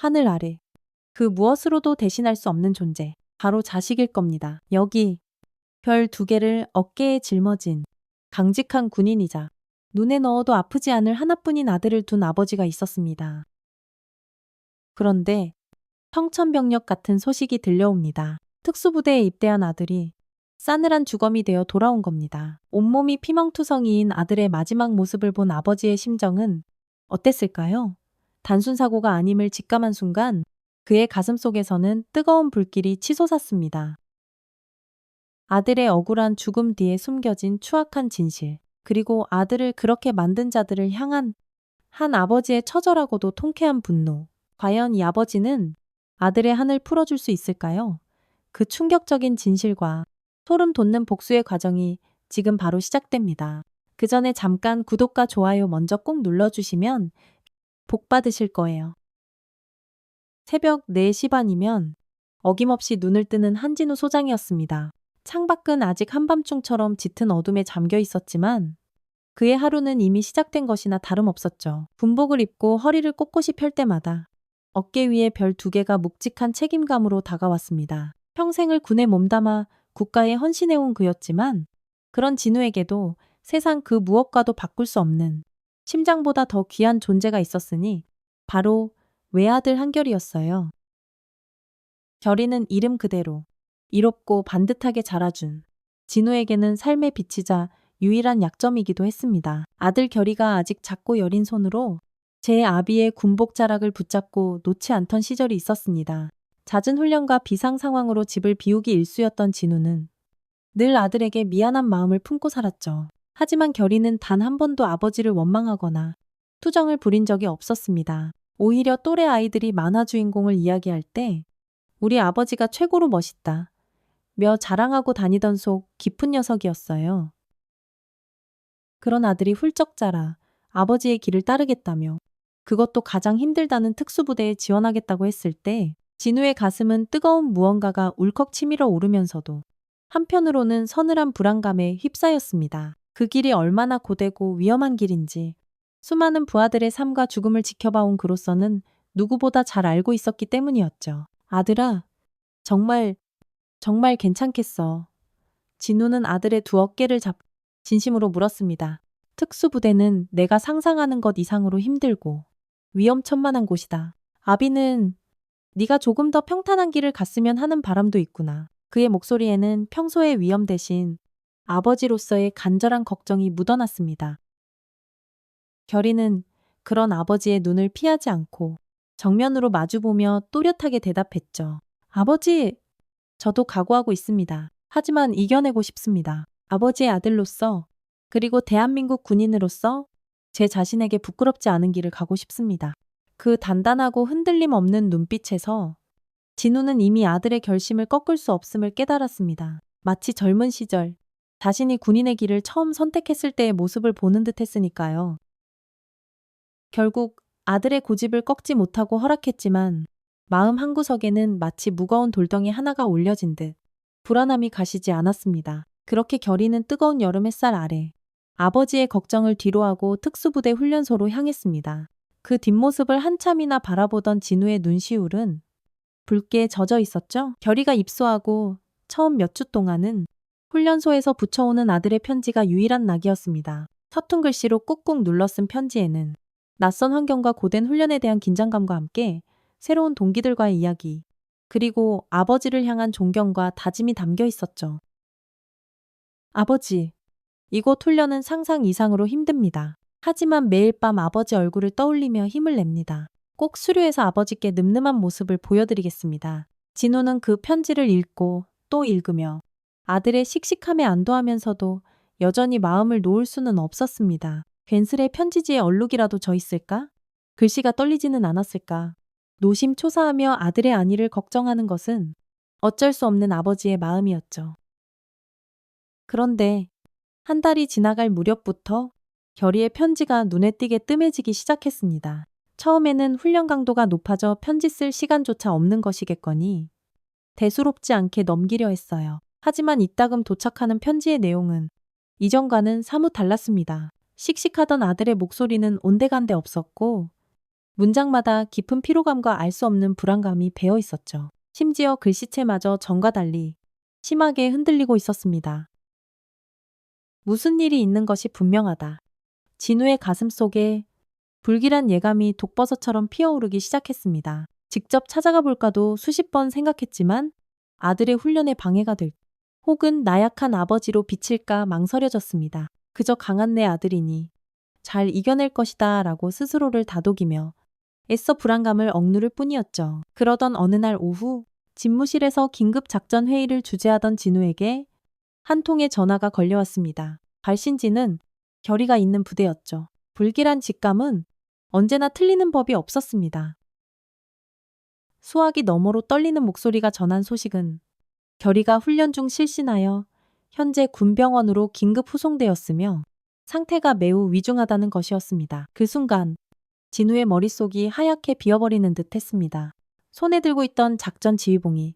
하늘 아래. 그 무엇으로도 대신할 수 없는 존재. 바로 자식일 겁니다. 여기 별 2개를 어깨에 짊어진 강직한 군인이자 눈에 넣어도 아프지 않을 하나뿐인 아들을 둔 아버지가 있었습니다. 그런데 청천벽력 같은 소식이 들려옵니다. 특수부대에 입대한 아들이 싸늘한 주검이 되어 돌아온 겁니다. 온몸이 피멍투성이인 아들의 마지막 모습을 본 아버지의 심정은 어땠을까요? 단순 사고가 아님을 직감한 순간 그의 가슴 속에서는 뜨거운 불길이 치솟았습니다. 아들의 억울한 죽음 뒤에 숨겨진 추악한 진실, 그리고 아들을 그렇게 만든 자들을 향한 한 아버지의 처절하고도 통쾌한 분노. 과연 이 아버지는 아들의 한을 풀어줄 수 있을까요? 그 충격적인 진실과 소름 돋는 복수의 과정이 지금 바로 시작됩니다. 그 전에 잠깐 구독과 좋아요 먼저 꼭 눌러주시면 복 받으실 거예요. 새벽 4시 반이면 어김없이 눈을 뜨는 한진우 소장이었습니다. 창밖은 아직 한밤중처럼 짙은 어둠에 잠겨 있었지만 그의 하루는 이미 시작된 것이나 다름없었죠. 군복을 입고 허리를 꼿꼿이 펼 때마다 어깨 위에 별 2개가 묵직한 책임감으로 다가왔습니다. 평생을 군에 몸담아 국가에 헌신해온 그였지만 그런 진우에게도 세상 그 무엇과도 바꿀 수 없는 심장보다 더 귀한 존재가 있었으니 바로 외아들 한결이었어요. 결이는 이름 그대로 이롭고 반듯하게 자라준 진우에게는 삶의 빛이자 유일한 약점이기도 했습니다. 아들 결이가 아직 작고 여린 손으로 제 아비의 군복 자락을 붙잡고 놓지 않던 시절이 있었습니다. 잦은 훈련과 비상 상황으로 집을 비우기 일쑤였던 진우는 늘 아들에게 미안한 마음을 품고 살았죠. 하지만 결이는 단 한 번도 아버지를 원망하거나 투정을 부린 적이 없었습니다. 오히려 또래 아이들이 만화 주인공을 이야기할 때 우리 아버지가 최고로 멋있다 며 자랑하고 다니던 속 깊은 녀석이었어요. 그런 아들이 훌쩍 자라 아버지의 길을 따르겠다며 그것도 가장 힘들다는 특수부대에 지원하겠다고 했을 때 진우의 가슴은 뜨거운 무언가가 울컥 치밀어 오르면서도 한편으로는 서늘한 불안감에 휩싸였습니다. 그 길이 얼마나 고되고 위험한 길인지 수많은 부하들의 삶과 죽음을 지켜봐온 그로서는 누구보다 잘 알고 있었기 때문이었죠. 아들아, 정말 괜찮겠어. 진우는 아들의 2 어깨를 잡고 진심으로 물었습니다. 특수부대는 내가 상상하는 것 이상으로 힘들고 위험천만한 곳이다. 아비는 네가 조금 더 평탄한 길을 갔으면 하는 바람도 있구나. 그의 목소리에는 평소의 위험 대신 아버지로서의 간절한 걱정이 묻어났습니다. 결이는 그런 아버지의 눈을 피하지 않고 정면으로 마주보며 또렷하게 대답했죠. 아버지, 저도 각오하고 있습니다. 하지만 이겨내고 싶습니다. 아버지의 아들로서 그리고 대한민국 군인으로서 제 자신에게 부끄럽지 않은 길을 가고 싶습니다. 그 단단하고 흔들림 없는 눈빛에서 진우는 이미 아들의 결심을 꺾을 수 없음을 깨달았습니다. 마치 젊은 시절 자신이 군인의 길을 처음 선택했을 때의 모습을 보는 듯 했으니까요. 결국 아들의 고집을 꺾지 못하고 허락했지만 마음 한구석에는 마치 무거운 돌덩이 하나가 올려진 듯 불안함이 가시지 않았습니다. 그렇게 결이는 뜨거운 여름 햇살 아래 아버지의 걱정을 뒤로하고 특수부대 훈련소로 향했습니다. 그 뒷모습을 한참이나 바라보던 진우의 눈시울은 붉게 젖어 있었죠. 결이가 입소하고 처음 몇 주 동안은 훈련소에서 붙여오는 아들의 편지가 유일한 낙이었습니다. 서툰 글씨로 꾹꾹 눌러 쓴 편지에는 낯선 환경과 고된 훈련에 대한 긴장감과 함께 새로운 동기들과의 이야기, 그리고 아버지를 향한 존경과 다짐이 담겨 있었죠. 아버지, 이곳 훈련은 상상 이상으로 힘듭니다. 하지만 매일 밤 아버지 얼굴을 떠올리며 힘을 냅니다. 꼭 수료해서 아버지께 늠름한 모습을 보여드리겠습니다. 진우는 그 편지를 읽고 또 읽으며 아들의 씩씩함에 안도하면서도 여전히 마음을 놓을 수는 없었습니다. 괜스레 편지지에 얼룩이라도 져 있을까? 글씨가 떨리지는 않았을까? 노심초사하며 아들의 안위를 걱정하는 것은 어쩔 수 없는 아버지의 마음이었죠. 그런데 한 달이 지나갈 무렵부터 결이의 편지가 눈에 띄게 뜸해지기 시작했습니다. 처음에는 훈련 강도가 높아져 편지 쓸 시간조차 없는 것이겠거니 대수롭지 않게 넘기려 했어요. 하지만 이따금 도착하는 편지의 내용은 이전과는 사뭇 달랐습니다. 씩씩하던 아들의 목소리는 온데간데 없었고 문장마다 깊은 피로감과 알 수 없는 불안감이 배어 있었죠. 심지어 글씨체마저 전과 달리 심하게 흔들리고 있었습니다. 무슨 일이 있는 것이 분명하다. 진우의 가슴 속에 불길한 예감이 독버섯처럼 피어오르기 시작했습니다. 직접 찾아가 볼까도 수십 번 생각했지만 아들의 훈련에 방해가 될 혹은 나약한 아버지로 비칠까 망설여졌습니다. 그저 강한 내 아들이니 잘 이겨낼 것이다 라고 스스로를 다독이며 애써 불안감을 억누를 뿐이었죠. 그러던 어느 날 오후 집무실에서 긴급 작전 회의를 주재하던 진우에게 한 통의 전화가 걸려왔습니다. 발신지는 결의가 있는 부대였죠. 불길한 직감은 언제나 틀리는 법이 없었습니다. 수화기 너머로 떨리는 목소리가 전한 소식은 결의가 훈련 중 실신하여 현재 군병원으로 긴급 후송되었으며 상태가 매우 위중하다는 것이었습니다. 그 순간 진우의 머릿속이 하얗게 비어버리는 듯 했습니다. 손에 들고 있던 작전 지휘봉이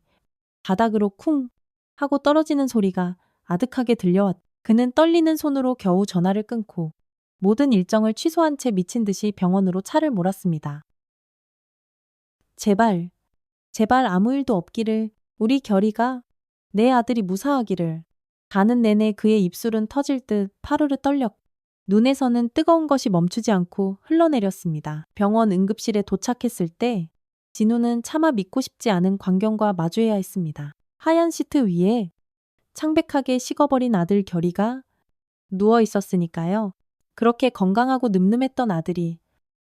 바닥으로 쿵 하고 떨어지는 소리가 아득하게 들려왔다. 그는 떨리는 손으로 겨우 전화를 끊고 모든 일정을 취소한 채 미친 듯이 병원으로 차를 몰았습니다. 제발, 제발 아무 일도 없기를, 우리 결의가, 내 아들이 무사하기를. 가는 내내 그의 입술은 터질 듯 파르르 떨렸고 눈에서는 뜨거운 것이 멈추지 않고 흘러내렸습니다. 병원 응급실에 도착했을 때 진우는 차마 믿고 싶지 않은 광경과 마주해야 했습니다. 하얀 시트 위에 창백하게 식어버린 아들 결의가 누워 있었으니까요. 그렇게 건강하고 늠름했던 아들이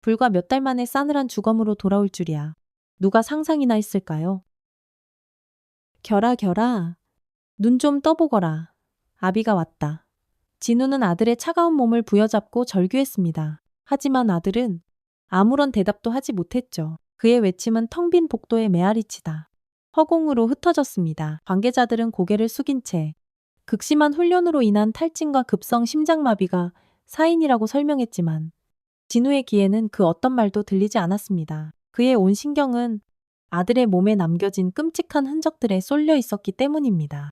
불과 몇 달 만에 싸늘한 주검으로 돌아올 줄이야. 누가 상상이나 했을까요? 결아, 눈 좀 떠보거라. 아비가 왔다. 진우는 아들의 차가운 몸을 부여잡고 절규했습니다. 하지만 아들은 아무런 대답도 하지 못했죠. 그의 외침은 텅 빈 복도의 메아리치다. 허공으로 흩어졌습니다. 관계자들은 고개를 숙인 채 극심한 훈련으로 인한 탈진과 급성 심장마비가 사인이라고 설명했지만 진우의 귀에는 그 어떤 말도 들리지 않았습니다. 그의 온 신경은 아들의 몸에 남겨진 끔찍한 흔적들에 쏠려 있었기 때문입니다.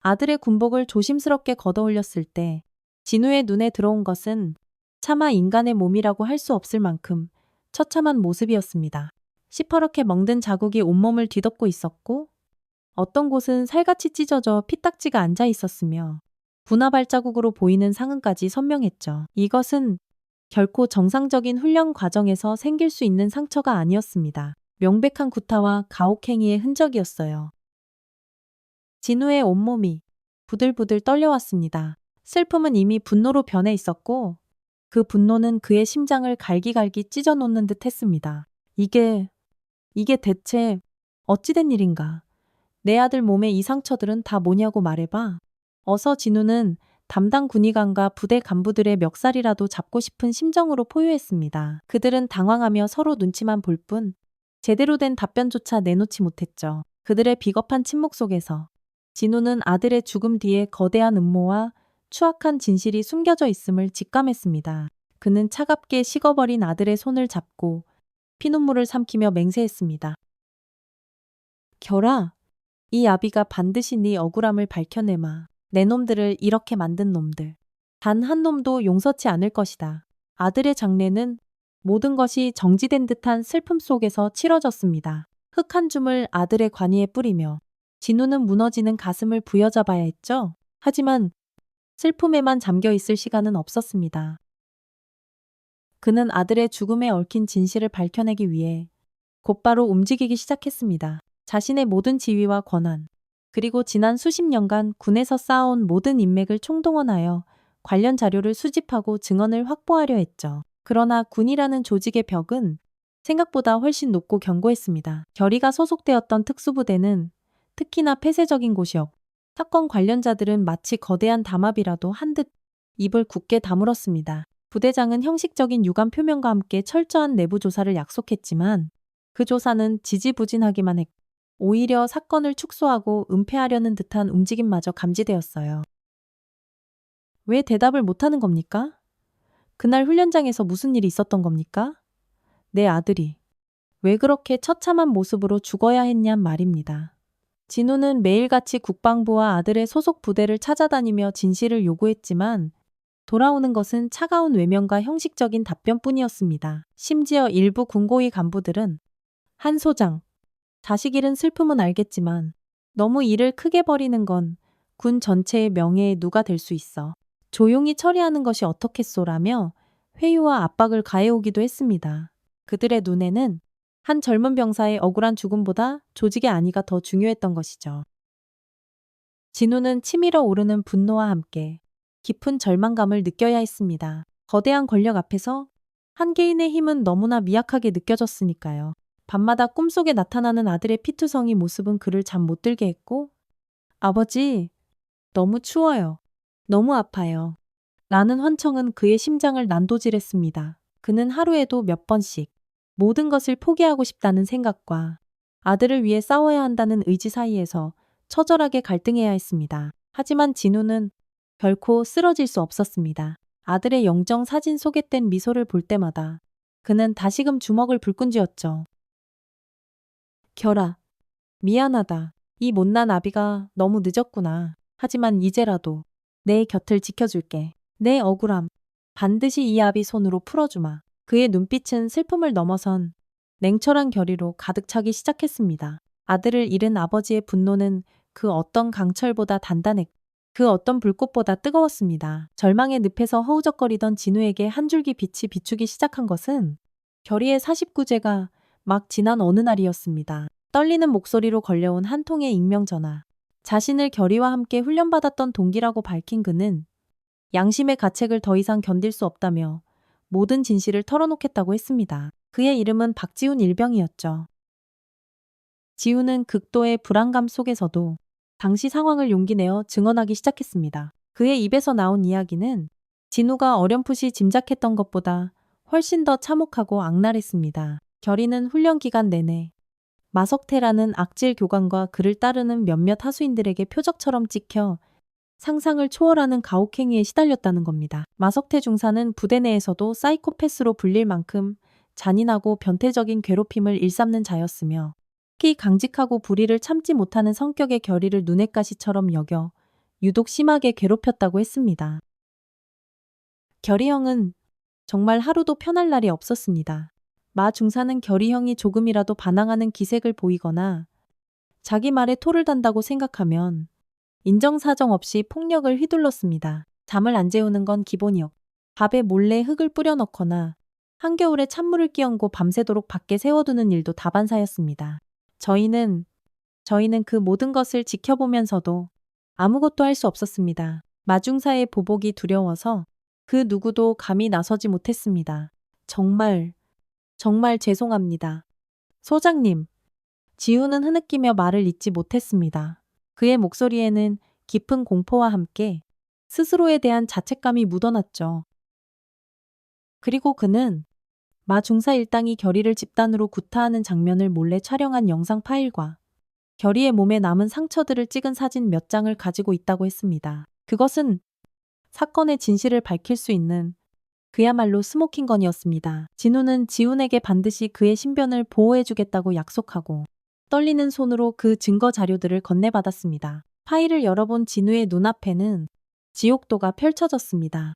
아들의 군복을 조심스럽게 걷어올렸을 때 진우의 눈에 들어온 것은 차마 인간의 몸이라고 할 수 없을 만큼 처참한 모습이었습니다. 시퍼렇게 멍든 자국이 온몸을 뒤덮고 있었고 어떤 곳은 살같이 찢어져 피딱지가 앉아 있었으며 분화 발자국으로 보이는 상흔까지 선명했죠. 이것은 결코 정상적인 훈련 과정에서 생길 수 있는 상처가 아니었습니다. 명백한 구타와 가혹행위의 흔적이었어요. 진우의 온몸이 부들부들 떨려왔습니다. 슬픔은 이미 분노로 변해 있었고 그 분노는 그의 심장을 갈기갈기 찢어놓는 듯 했습니다. 이게 대체 어찌된 일인가? 내 아들 몸에 이 상처들은 다 뭐냐고 말해봐. 어서. 진우는 담당 군의관과 부대 간부들의 멱살이라도 잡고 싶은 심정으로 포효했습니다. 그들은 당황하며 서로 눈치만 볼 뿐 제대로 된 답변조차 내놓지 못했죠. 그들의 비겁한 침묵 속에서 진우는 아들의 죽음 뒤에 거대한 음모와 추악한 진실이 숨겨져 있음을 직감했습니다. 그는 차갑게 식어버린 아들의 손을 잡고 피눈물을 삼키며 맹세했습니다. 결아, 이 아비가 반드시 네 억울함을 밝혀내마. 내 놈들을 이렇게 만든 놈들. 단 한 놈도 용서치 않을 것이다. 아들의 장례는 모든 것이 정지된 듯한 슬픔 속에서 치러졌습니다. 흙 한 줌을 아들의 관이에 뿌리며 진우는 무너지는 가슴을 부여잡아야 했죠. 하지만 슬픔에만 잠겨 있을 시간은 없었습니다. 그는 아들의 죽음에 얽힌 진실을 밝혀내기 위해 곧바로 움직이기 시작했습니다. 자신의 모든 지위와 권한, 그리고 지난 수십 년간 군에서 쌓아온 모든 인맥을 총동원하여 관련 자료를 수집하고 증언을 확보하려 했죠. 그러나 군이라는 조직의 벽은 생각보다 훨씬 높고 견고했습니다. 결의가 소속되었던 특수부대는 특히나 폐쇄적인 곳이었고 사건 관련자들은 마치 거대한 담합이라도 한 듯 입을 굳게 다물었습니다. 부대장은 형식적인 유감 표명과 함께 철저한 내부 조사를 약속했지만 그 조사는 지지부진하기만 했고 오히려 사건을 축소하고 은폐하려는 듯한 움직임마저 감지되었어요. 왜 대답을 못하는 겁니까? 그날 훈련장에서 무슨 일이 있었던 겁니까? 내 아들이 왜 그렇게 처참한 모습으로 죽어야 했냔 말입니다. 진우는 매일같이 국방부와 아들의 소속 부대를 찾아다니며 진실을 요구했지만 돌아오는 것은 차가운 외면과 형식적인 답변뿐이었습니다. 심지어 일부 군고위 간부들은 한 소장, 자식 잃은 슬픔은 알겠지만 너무 일을 크게 벌이는 건 군 전체의 명예에 누가 될 수 있어. 조용히 처리하는 것이 어떻겠소라며 회유와 압박을 가해오기도 했습니다. 그들의 눈에는 한 젊은 병사의 억울한 죽음보다 조직의 안위가 더 중요했던 것이죠. 진우는 치밀어 오르는 분노와 함께 깊은 절망감을 느껴야 했습니다. 거대한 권력 앞에서 한 개인의 힘은 너무나 미약하게 느껴졌으니까요. 밤마다 꿈속에 나타나는 아들의 피투성이 모습은 그를 잠 못 들게 했고, 아버지, 너무 추워요. 너무 아파요. 라는 환청은 그의 심장을 난도질했습니다. 그는 하루에도 몇 번씩 모든 것을 포기하고 싶다는 생각과 아들을 위해 싸워야 한다는 의지 사이에서 처절하게 갈등해야 했습니다. 하지만 진우는 결코 쓰러질 수 없었습니다. 아들의 영정 사진 속에 뗀 미소를 볼 때마다 그는 다시금 주먹을 불끈 쥐었죠. 결아, 미안하다. 이 못난 아비가 너무 늦었구나. 하지만 이제라도 내 곁을 지켜줄게. 내 억울함 반드시 이 아비 손으로 풀어주마. 그의 눈빛은 슬픔을 넘어선 냉철한 결의로 가득 차기 시작했습니다. 아들을 잃은 아버지의 분노는 그 어떤 강철보다 단단했고 그 어떤 불꽃보다 뜨거웠습니다. 절망의 늪에서 허우적거리던 진우에게 한 줄기 빛이 비추기 시작한 것은 결의의 49제가 막 지난 어느 날이었습니다. 떨리는 목소리로 걸려온 한 통의 익명 전화. 자신을 결의와 함께 훈련받았던 동기라고 밝힌 그는 양심의 가책을 더 이상 견딜 수 없다며 모든 진실을 털어놓겠다고 했습니다. 그의 이름은 박지훈 일병이었죠. 지훈은 극도의 불안감 속에서도 당시 상황을 용기 내어 증언하기 시작했습니다. 그의 입에서 나온 이야기는 진우가 어렴풋이 짐작했던 것보다 훨씬 더 참혹하고 악랄했습니다. 결의는 훈련 기간 내내 마석태라는 악질 교관과 그를 따르는 몇몇 하수인들에게 표적처럼 찍혀 상상을 초월하는 가혹행위에 시달렸다는 겁니다. 마석태 중사는 부대 내에서도 사이코패스로 불릴 만큼 잔인하고 변태적인 괴롭힘을 일삼는 자였으며 특히 강직하고 불의를 참지 못하는 성격의 결의를 눈엣 가시처럼 여겨 유독 심하게 괴롭혔다고 했습니다. 결의 형은 정말 하루도 편할 날이 없었습니다. 마 중사는 결의 형이 조금이라도 반항하는 기색을 보이거나 자기 말에 토를 단다고 생각하면 인정사정 없이 폭력을 휘둘렀습니다. 잠을 안 재우는 건 기본이었고 밥에 몰래 흙을 뿌려 넣거나 한겨울에 찬물을 끼얹고 밤새도록 밖에 세워두는 일도 다반사였습니다. 저희는 그 모든 것을 지켜보면서도 아무것도 할 수 없었습니다. 마중사의 보복이 두려워서 그 누구도 감히 나서지 못했습니다. 정말 죄송합니다. 소장님. 지우는 흐느끼며 말을 잇지 못했습니다. 그의 목소리에는 깊은 공포와 함께 스스로에 대한 자책감이 묻어났죠. 그리고 그는 마 중사 일당이 결의를 집단으로 구타하는 장면을 몰래 촬영한 영상 파일과 결의의 몸에 남은 상처들을 찍은 사진 몇 장을 가지고 있다고 했습니다. 그것은 사건의 진실을 밝힐 수 있는 그야말로 스모킹건이었습니다. 진우는 지훈에게 반드시 그의 신변을 보호해주겠다고 약속하고 떨리는 손으로 그 증거 자료들을 건네받았습니다. 파일을 열어본 진우의 눈앞에는 지옥도가 펼쳐졌습니다.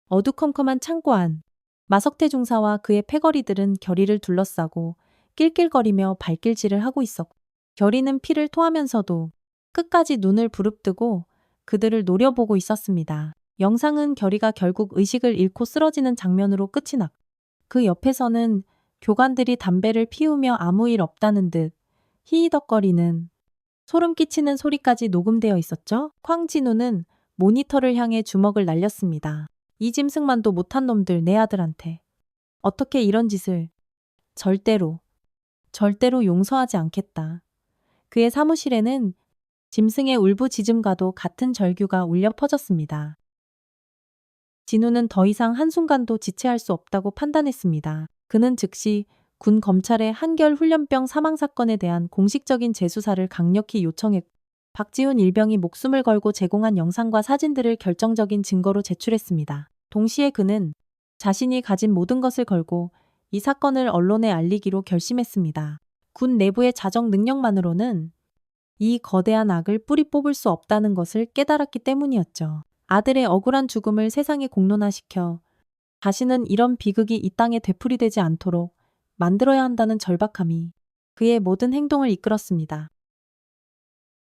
어두컴컴한 창고 안, 마석태 중사와 그의 패거리들은 결의를 둘러싸고 낄낄거리며 발길질을 하고 있었고 결의는 피를 토하면서도 끝까지 눈을 부릅뜨고 그들을 노려보고 있었습니다. 영상은 결의가 결국 의식을 잃고 쓰러지는 장면으로 끝이 났고 그 옆에서는 교관들이 담배를 피우며 아무 일 없다는 듯 히히덕거리는 소름 끼치는 소리까지 녹음되어 있었죠. 황진우는 모니터를 향해 주먹을 날렸습니다. 이 짐승만도 못한 놈들 내 아들한테 어떻게 이런 짓을 절대로 용서하지 않겠다. 그의 사무실에는 짐승의 울부짖음과도 같은 절규가 울려 퍼졌습니다. 진우는 더 이상 한순간도 지체할 수 없다고 판단했습니다. 그는 즉시 군 검찰의 한결 훈련병 사망 사건에 대한 공식적인 재수사를 강력히 요청했고 박지훈 일병이 목숨을 걸고 제공한 영상과 사진들을 결정적인 증거로 제출했습니다. 동시에 그는 자신이 가진 모든 것을 걸고 이 사건을 언론에 알리기로 결심했습니다. 군 내부의 자정 능력만으로는 이 거대한 악을 뿌리 뽑을 수 없다는 것을 깨달았기 때문이었죠. 아들의 억울한 죽음을 세상에 공론화시켜 다시는 이런 비극이 이 땅에 되풀이되지 않도록 만들어야 한다는 절박함이 그의 모든 행동을 이끌었습니다.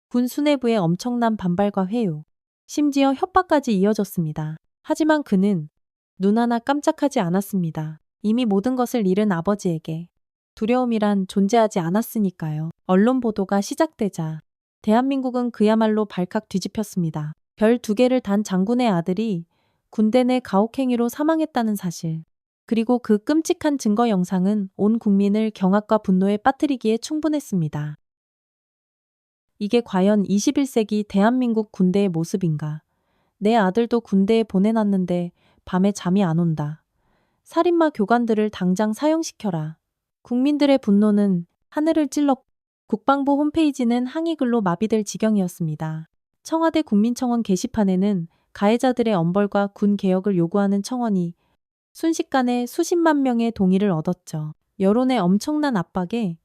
군 수뇌부의 엄청난 반발과 회유, 심지어 협박까지 이어졌습니다. 하지만 그는 눈 하나 깜짝하지 않았습니다. 이미 모든 것을 잃은 아버지에게 두려움이란 존재하지 않았으니까요. 언론 보도가 시작되자 대한민국은 그야말로 발칵 뒤집혔습니다. 별 2개를 단 장군의 아들이 군대 내 가혹행위로 사망했다는 사실, 그리고 그 끔찍한 증거 영상은 온 국민을 경악과 분노에 빠뜨리기에 충분했습니다. 이게 과연 21세기 대한민국 군대의 모습인가? 내 아들도 군대에 보내놨는데 밤에 잠이 안 온다. 살인마 교관들을 당장 사형시켜라. 국민들의 분노는 하늘을 찔렀고 국방부 홈페이지는 항의글로 마비될 지경이었습니다. 청와대 국민청원 게시판에는 가해자들의 엄벌과 군 개혁을 요구하는 청원이 순식간에 수십만 명의 동의를 얻었죠. 여론의 엄청난 압박에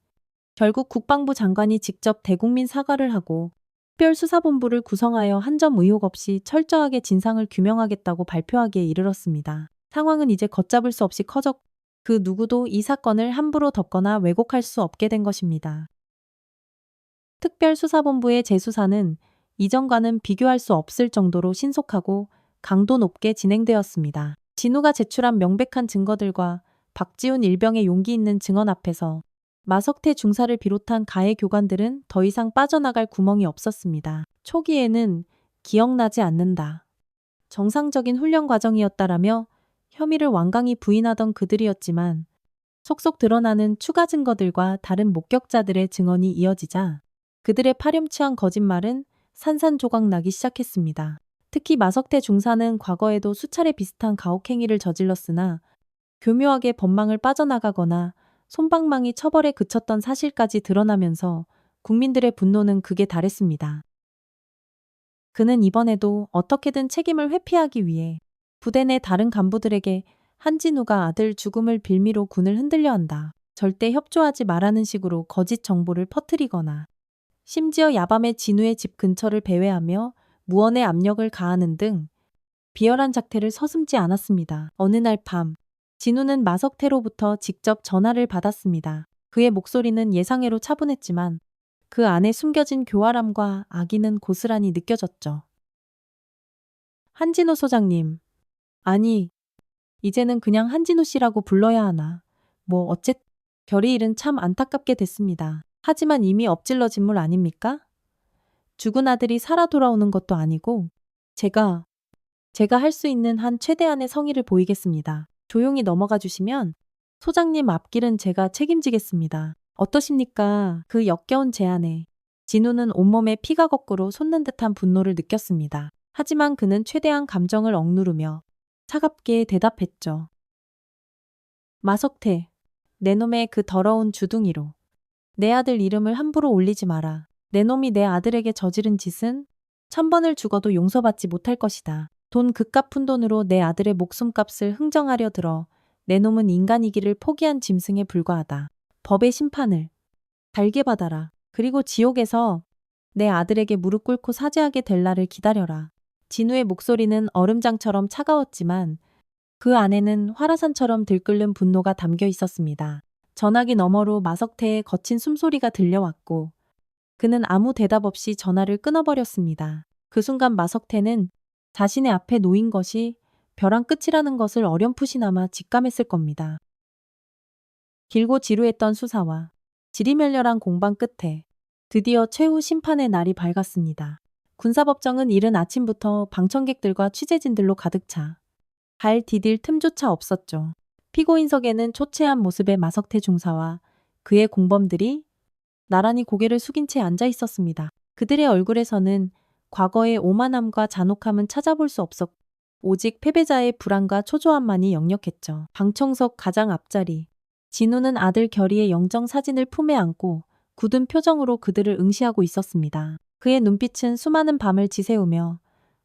결국 국방부 장관이 직접 대국민 사과를 하고 특별수사본부를 구성하여 한 점 의혹 없이 철저하게 진상을 규명하겠다고 발표하기에 이르렀습니다. 상황은 이제 걷잡을 수 없이 커졌고 그 누구도 이 사건을 함부로 덮거나 왜곡할 수 없게 된 것입니다. 특별수사본부의 재수사는 이전과는 비교할 수 없을 정도로 신속하고 강도 높게 진행되었습니다. 진우가 제출한 명백한 증거들과 박지훈 일병의 용기 있는 증언 앞에서 마석태 중사를 비롯한 가해 교관들은 더 이상 빠져나갈 구멍이 없었습니다. 초기에는 기억나지 않는다. 정상적인 훈련 과정이었다라며 혐의를 완강히 부인하던 그들이었지만 속속 드러나는 추가 증거들과 다른 목격자들의 증언이 이어지자 그들의 파렴치한 거짓말은 산산조각 나기 시작했습니다. 특히 마석태 중사는 과거에도 수차례 비슷한 가혹행위를 저질렀으나 교묘하게 법망을 빠져나가거나 솜방망이 처벌에 그쳤던 사실까지 드러나면서 국민들의 분노는 극에 달했습니다. 그는 이번에도 어떻게든 책임을 회피하기 위해 부대 내 다른 간부들에게 한진우가 아들 죽음을 빌미로 군을 흔들려 한다. 절대 협조하지 말라는 식으로 거짓 정보를 퍼뜨리거나 심지어 야밤에 진우의 집 근처를 배회하며 무언의 압력을 가하는 등 비열한 작태를 서슴지 않았습니다. 어느 날 밤, 진우는 마석태로부터 직접 전화를 받았습니다. 그의 목소리는 예상외로 차분했지만 그 안에 숨겨진 교활함과 악의는 고스란히 느껴졌죠. 한진우 소장님. 아니, 이제는 그냥 한진우 씨라고 불러야 하나. 뭐 어쨌든 결의 일은 참 안타깝게 됐습니다. 하지만 이미 엎질러진 물 아닙니까? 죽은 아들이 살아 돌아오는 것도 아니고 제가 할 수 있는 한 최대한의 성의를 보이겠습니다. 조용히 넘어가 주시면 소장님 앞길은 제가 책임지겠습니다. 어떠십니까? 그 역겨운 제안에 진우는 온몸에 피가 거꾸로 솟는 듯한 분노를 느꼈습니다. 하지만 그는 최대한 감정을 억누르며 차갑게 대답했죠. 마석태, 내 놈의 그 더러운 주둥이로 내 아들 이름을 함부로 올리지 마라. 내 놈이 내 아들에게 저지른 짓은 1000번을 죽어도 용서받지 못할 것이다. 돈 그값 돈으로 내 아들의 목숨값을 흥정하려 들어 내 놈은 인간이기를 포기한 짐승에 불과하다. 법의 심판을 달게 받아라. 그리고 지옥에서 내 아들에게 무릎 꿇고 사죄하게 될 날을 기다려라. 진우의 목소리는 얼음장처럼 차가웠지만 그 안에는 화라산처럼 들끓는 분노가 담겨 있었습니다. 전화기 너머로 마석태의 거친 숨소리가 들려왔고 그는 아무 대답 없이 전화를 끊어버렸습니다. 그 순간 마석태는 자신의 앞에 놓인 것이 벼랑 끝이라는 것을 어렴풋이나마 직감했을 겁니다. 길고 지루했던 수사와 지리멸렬한 공방 끝에 드디어 최후 심판의 날이 밝았습니다. 군사법정은 이른 아침부터 방청객들과 취재진들로 가득 차 발 디딜 틈조차 없었죠. 피고인석에는 초췌한 모습의 마석태 중사와 그의 공범들이 나란히 고개를 숙인 채 앉아 있었습니다. 그들의 얼굴에서는 과거의 오만함과 잔혹함은 찾아볼 수 없었고 오직 패배자의 불안과 초조함만이 역력했죠. 방청석 가장 앞자리. 진우는 아들 결의의 영정 사진을 품에 안고 굳은 표정으로 그들을 응시하고 있었습니다. 그의 눈빛은 수많은 밤을 지새우며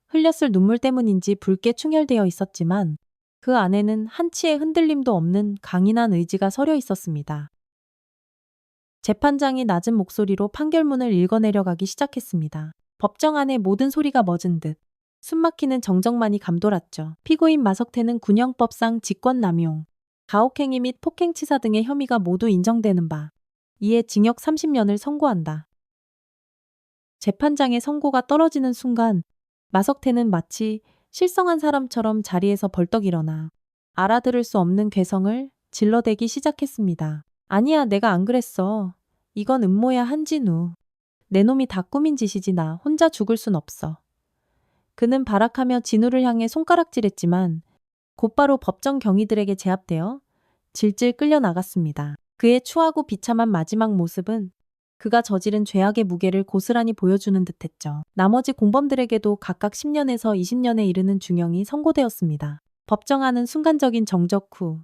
흘렸을 눈물 때문인지 붉게 충혈되어 있었지만 그 안에는 한치의 흔들림도 없는 강인한 의지가 서려 있었습니다. 재판장이 낮은 목소리로 판결문을 읽어내려가기 시작했습니다. 법정 안의 모든 소리가 멎은 듯 숨막히는 정적만이 감돌았죠. 피고인 마석태는 군형법상 직권남용, 가혹행위 및 폭행치사 등의 혐의가 모두 인정되는 바, 이에 징역 30년을 선고한다. 재판장의 선고가 떨어지는 순간 마석태는 마치 실성한 사람처럼 자리에서 벌떡 일어나 알아들을 수 없는 괴성을 질러대기 시작했습니다. 아니야, 내가 안 그랬어. 이건 음모야, 한진우. 내 놈이 다 꾸민 짓이지, 나 혼자 죽을 순 없어. 그는 발악하며 진우를 향해 손가락질했지만 곧바로 법정 경위들에게 제압되어 질질 끌려 나갔습니다. 그의 추하고 비참한 마지막 모습은 그가 저지른 죄악의 무게를 고스란히 보여주는 듯했죠. 나머지 공범들에게도 각각 10년에서 20년에 이르는 중형이 선고되었습니다. 법정 안은 순간적인 정적 후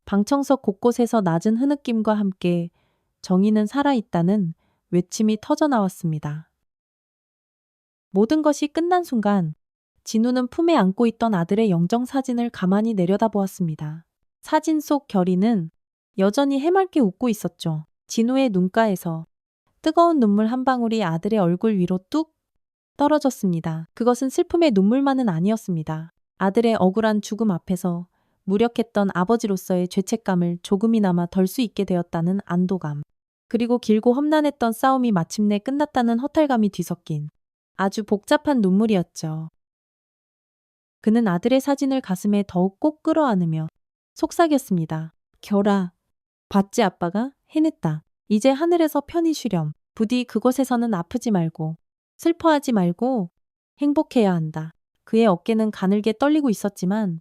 방청석 곳곳에서 낮은 흐느낌과 함께 정의는 살아있다는 외침이 터져나왔습니다. 모든 것이 끝난 순간 진우는 품에 안고 있던 아들의 영정사진을 가만히 내려다보았습니다. 사진 속 결이는 여전히 해맑게 웃고 있었죠. 진우의 눈가에서 뜨거운 눈물 한 방울이 아들의 얼굴 위로 뚝 떨어졌습니다. 그것은 슬픔의 눈물만은 아니었습니다. 아들의 억울한 죽음 앞에서 무력했던 아버지로서의 죄책감을 조금이나마 덜 수 있게 되었다는 안도감, 그리고 길고 험난했던 싸움이 마침내 끝났다는 허탈감이 뒤섞인 아주 복잡한 눈물이었죠. 그는 아들의 사진을 가슴에 더욱 꼭 끌어안으며 속삭였습니다. 결아, 봤지, 아빠가 해냈다. 이제 하늘에서 편히 쉬렴. 부디 그곳에서는 아프지 말고 슬퍼하지 말고 행복해야 한다. 그의 어깨는 가늘게 떨리고 있었지만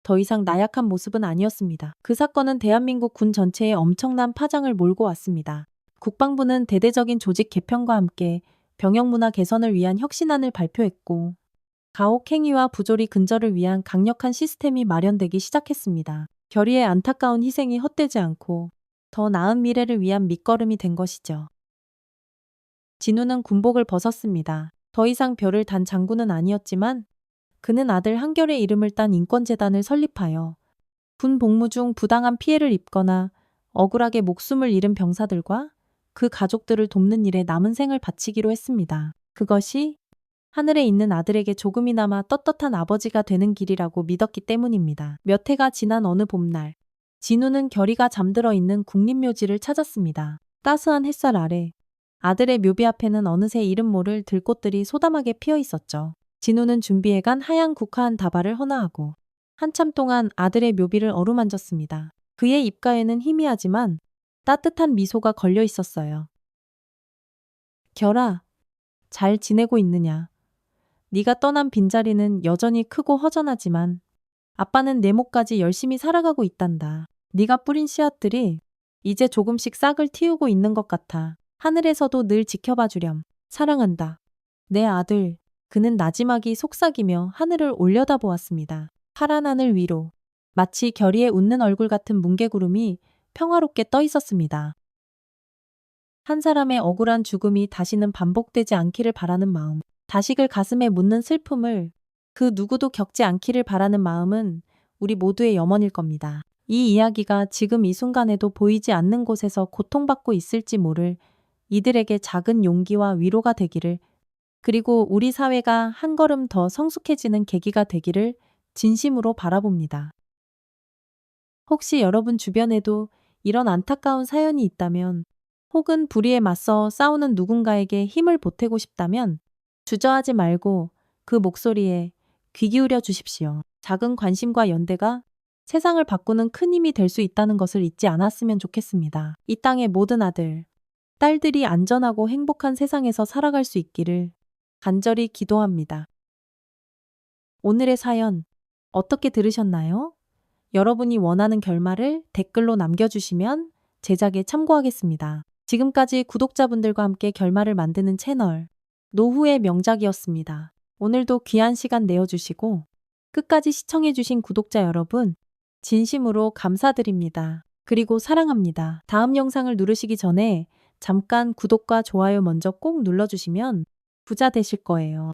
더 이상 나약한 모습은 아니었습니다. 그 사건은 대한민국 군 전체에 엄청난 파장을 몰고 왔습니다. 국방부는 대대적인 조직 개편과 함께 병역 문화 개선을 위한 혁신안을 발표했고, 가혹행위와 부조리 근절을 위한 강력한 시스템이 마련되기 시작했습니다. 결의의 안타까운 희생이 헛되지 않고 더 나은 미래를 위한 밑거름이 된 것이죠. 진우는 군복을 벗었습니다. 더 이상 별을 단 장군은 아니었지만 그는 아들 한결의 이름을 딴 인권재단을 설립하여 군 복무 중 부당한 피해를 입거나 억울하게 목숨을 잃은 병사들과 그 가족들을 돕는 일에 남은 생을 바치기로 했습니다. 그것이 하늘에 있는 아들에게 조금이나마 떳떳한 아버지가 되는 길이라고 믿었기 때문입니다. 몇 해가 지난 어느 봄날, 진우는 결의가 잠들어 있는 국립묘지를 찾았습니다. 따스한 햇살 아래 아들의 묘비 앞에는 어느새 이름 모를 들꽃들이 소담하게 피어 있었죠. 진우는 준비해간 하얀 국화한 다발을 헌화하고 한참 동안 아들의 묘비를 어루만졌습니다. 그의 입가에는 희미하지만 따뜻한 미소가 걸려 있었어요. 결아, 잘 지내고 있느냐? 네가 떠난 빈자리는 여전히 크고 허전하지만 아빠는 내 몫까지 열심히 살아가고 있단다. 네가 뿌린 씨앗들이 이제 조금씩 싹을 틔우고 있는 것 같아. 하늘에서도 늘 지켜봐 주렴. 사랑한다. 내 아들. 그는 나지막이 속삭이며 하늘을 올려다보았습니다. 파란 하늘 위로 마치 결의의 웃는 얼굴 같은 뭉게구름이 평화롭게 떠 있었습니다. 한 사람의 억울한 죽음이 다시는 반복되지 않기를 바라는 마음, 자식을 가슴에 묻는 슬픔을 그 누구도 겪지 않기를 바라는 마음은 우리 모두의 염원일 겁니다. 이 이야기가 지금 이 순간에도 보이지 않는 곳에서 고통받고 있을지 모를 이들에게 작은 용기와 위로가 되기를, 그리고 우리 사회가 한 걸음 더 성숙해지는 계기가 되기를 진심으로 바라봅니다. 혹시 여러분 주변에도 이런 안타까운 사연이 있다면, 혹은 불의에 맞서 싸우는 누군가에게 힘을 보태고 싶다면 주저하지 말고 그 목소리에 귀 기울여 주십시오. 작은 관심과 연대가 세상을 바꾸는 큰 힘이 될 수 있다는 것을 잊지 않았으면 좋겠습니다. 이 땅의 모든 아들, 딸들이 안전하고 행복한 세상에서 살아갈 수 있기를 간절히 기도합니다. 오늘의 사연 어떻게 들으셨나요? 여러분이 원하는 결말을 댓글로 남겨주시면 제작에 참고하겠습니다. 지금까지 구독자분들과 함께 결말을 만드는 채널 노후의 명작이었습니다. 오늘도 귀한 시간 내어주시고 끝까지 시청해주신 구독자 여러분, 진심으로 감사드립니다. 그리고 사랑합니다. 다음 영상을 누르시기 전에 잠깐 구독과 좋아요 먼저 꼭 눌러주시면 부자 되실 거예요.